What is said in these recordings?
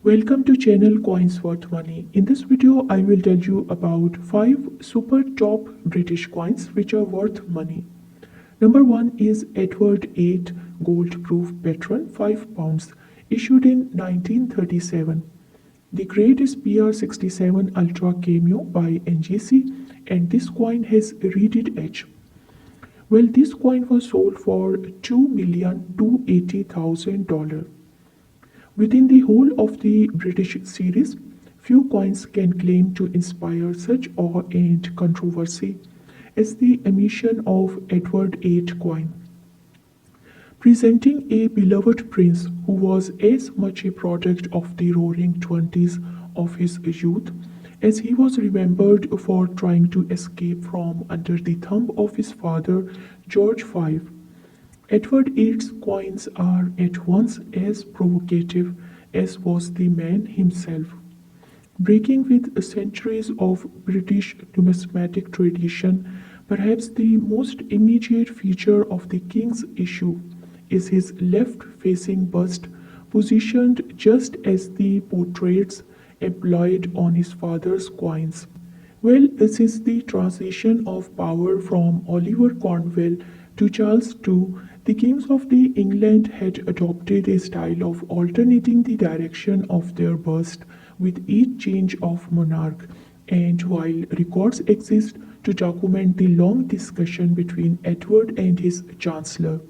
Welcome to channel Coins Worth Money. In this video, I will tell you about 5 super top British coins which are worth money. Number 1 is Edward VIII gold proof patron, £5, issued in 1937. The grade is PR67 Ultra Cameo by NGC, and this coin has reeded edge. Well, this coin was sold for $2,280,000. Within the whole of the British series, few coins can claim to inspire such awe and controversy as the emission of Edward VIII coin, presenting a beloved prince who was as much a product of the roaring 20s of his youth as he was remembered for trying to escape from under the thumb of his father George V. Edward VIII's coins are at once as provocative as was the man himself. Breaking with centuries of British numismatic tradition, perhaps the most immediate feature of the king's issue is his left-facing bust, positioned just as the portraits employed on his father's coins. Well, since the transition of power from Oliver Cromwell to Charles II, the kings of the England had adopted a style of alternating the direction of their bust with each change of monarch, and while records exist to document the long discussion between Edward and his chancellor,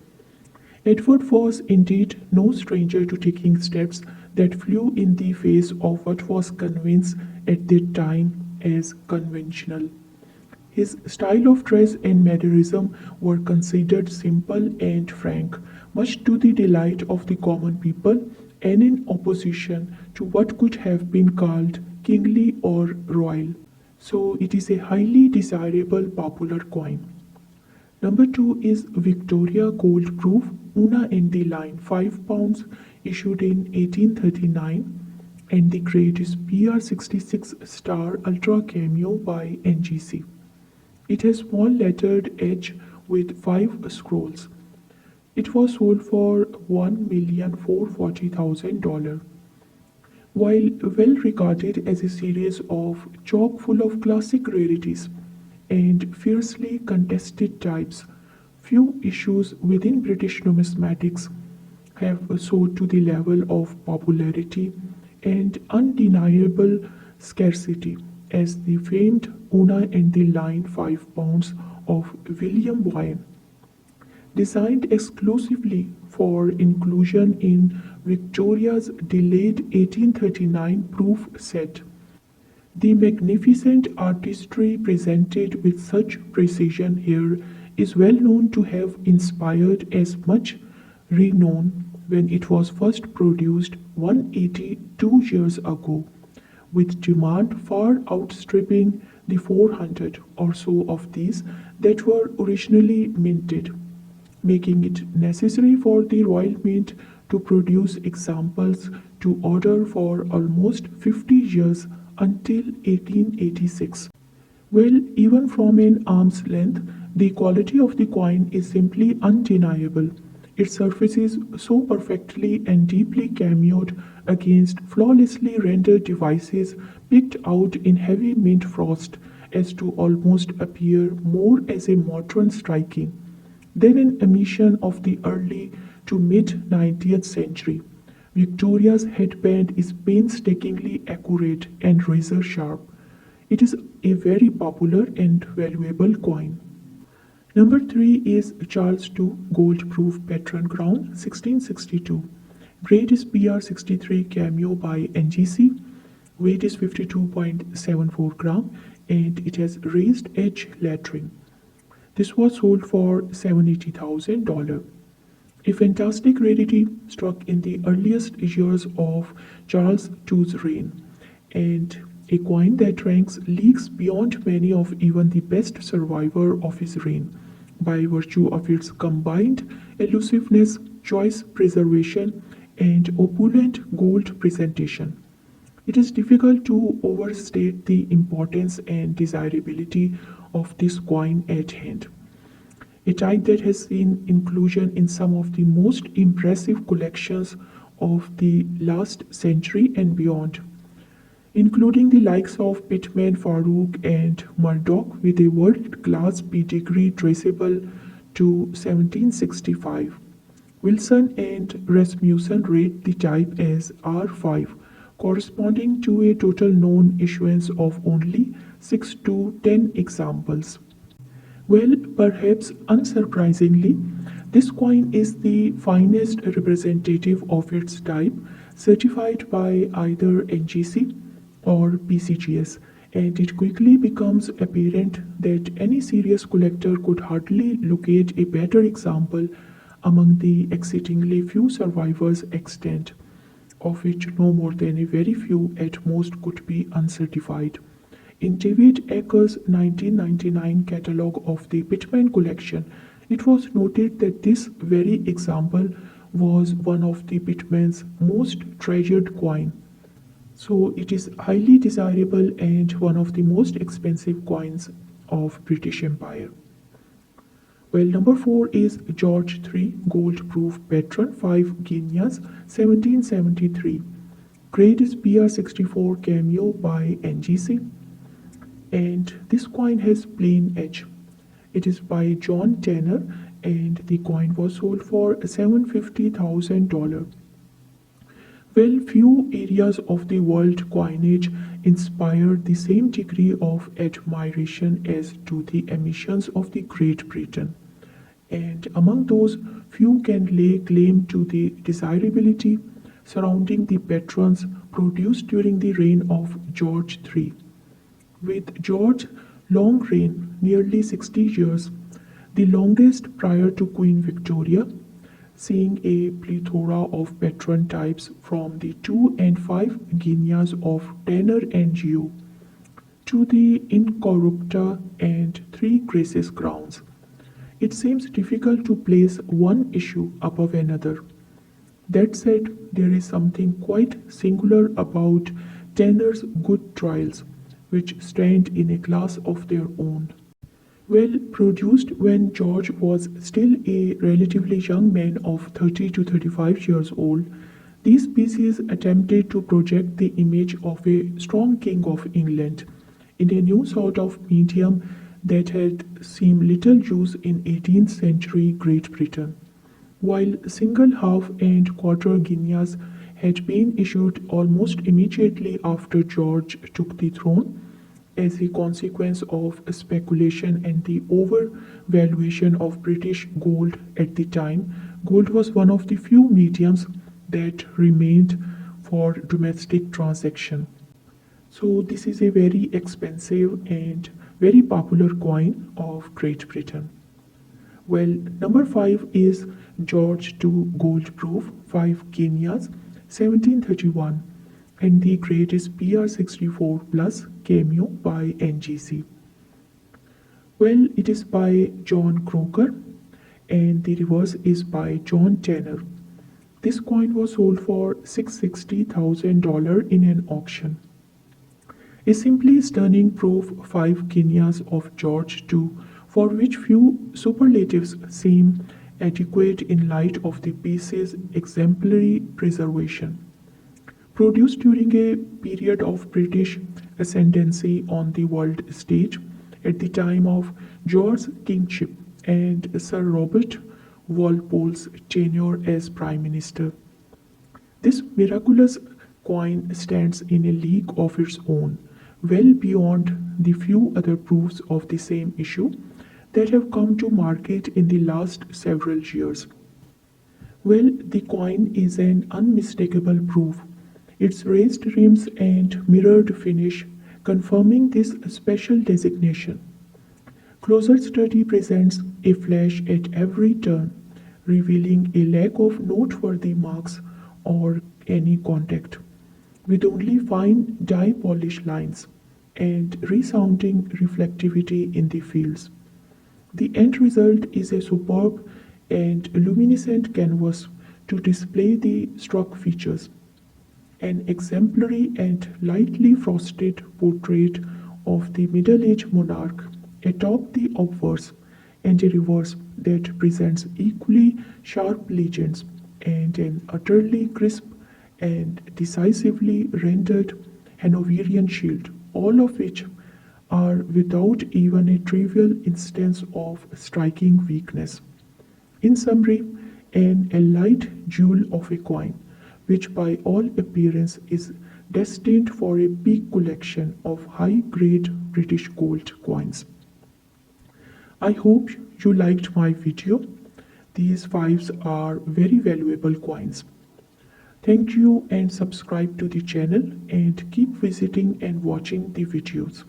Edward was indeed no stranger to taking steps that flew in the face of what was convinced at the time as conventional. His style of dress and mannerism were considered simple and frank, much to the delight of the common people, and in opposition to what could have been called kingly or royal. So it is a highly desirable popular coin. Number 2 is Victoria Gold Proof Una and the Line, £5, issued in 1839, and the grade is PR66 Star Ultra Cameo by NGC. It has small lettered edge with 5 scrolls. It was sold for $1,440,000. While well regarded as a series of chock full of classic rarities and fiercely contested types, few issues within British numismatics have soared to the level of popularity and undeniable scarcity as the famed Una and the Line £5 of William VIII, designed exclusively for inclusion in Victoria's delayed 1839 proof set. The magnificent artistry presented with such precision here is well known to have inspired as much renown when it was first produced 182 years ago, with demand far outstripping the 400 or so of these that were originally minted, making it necessary for the Royal Mint to produce examples to order for almost 50 years until 1886. Well, even from an arm's length, the quality of the coin is simply undeniable. Its surface is so perfectly and deeply cameoed against flawlessly rendered devices picked out in heavy mint frost as to almost appear more as a modern striking than an emission of the early to mid-19th century. Victoria's headband is painstakingly accurate and razor sharp. It is a very popular and valuable coin. Number 3 is Charles II Gold Proof Patron Crown, 1662. Grade is PR63 Cameo by NGC. Weight is 52.74 gram, and it has raised edge lettering. This was sold for $780,000. A fantastic rarity struck in the earliest years of Charles II's reign, and a coin that ranks leagues beyond many of even the best survivor of his reign by virtue of its combined elusiveness, choice preservation, and opulent gold presentation. It is difficult to overstate the importance and desirability of this coin at hand. A type that has seen inclusion in some of the most impressive collections of the last century and beyond, including the likes of Pittman, Farouk, and Murdoch, with a world-class pedigree traceable to 1765. Wilson and Rasmussen rate the type as R5, corresponding to a total known issuance of only 6 to 10 examples. Well, perhaps unsurprisingly, this coin is the finest representative of its type, certified by either NGC or PCGS, and it quickly becomes apparent that any serious collector could hardly locate a better example among the exceedingly few survivors extant, of which no more than a very few at most could be uncertified. In David Acker's 1999 catalogue of the Pittman collection, it was noted that this very example was one of the Pittman's most treasured coin. So it is highly desirable and one of the most expensive coins of British Empire. Well, number 4 is George III gold proof patron 5 guineas 1773. Grade is PR64 cameo by NGC, and this coin has plain edge. It is by John Tanner and the coin was sold for $750,000. Well, few areas of the world coinage inspire the same degree of admiration as do the emissions of the Great Britain. And among those, few can lay claim to the desirability surrounding the patrons produced during the reign of George III. With George's long reign, nearly 60 years, the longest prior to Queen Victoria, seeing a plethora of patron types from the 2 and 5 guineas of Tanner and Geo to the Incorrupta and 3 Graces crowns. It seems difficult to place one issue above another. That said, there is something quite singular about Tanner's good trials, which stand in a class of their own. Well, produced when George was still a relatively young man of 30 to 35 years old, these pieces attempted to project the image of a strong king of England in a new sort of medium that had seen little use in 18th century Great Britain. While single half and quarter guineas had been issued almost immediately after George took the throne, as a consequence of speculation and the overvaluation of British gold at the time, gold was one of the few mediums that remained for domestic transaction. So this is a very expensive and very popular coin of Great Britain. Well, number 5 is George II gold proof 5 guineas 1731, and the grade is PR64 plus cameo by NGC. Well, it is by John Croker and the reverse is by John Tanner. This coin was sold for $660,000 in an auction. A simply stunning proof 5 guineas of George II, for which few superlatives seem adequate in light of the piece's exemplary preservation. Produced during a period of British ascendancy on the world stage at the time of George's kingship and Sir Robert Walpole's tenure as Prime Minister. This miraculous coin stands in a league of its own, well beyond the few other proofs of the same issue that have come to market in the last several years. Well, the coin is an unmistakable proof. Its raised rims and mirrored finish confirming this special designation. Closer study presents a flash at every turn, revealing a lack of noteworthy marks or any contact, with only fine dye polish lines and resounding reflectivity in the fields. The end result is a superb and luminescent canvas to display the struck features. An exemplary and lightly frosted portrait of the middle-aged monarch atop the obverse, and a reverse that presents equally sharp legends and an utterly crisp and decisively rendered Hanoverian shield, all of which are without even a trivial instance of striking weakness. In summary, an elite jewel of a coin, which by all appearance is destined for a big collection of high grade British gold coins. I hope you liked my video. These fives are very valuable coins. Thank you and subscribe to the channel and keep visiting and watching the videos.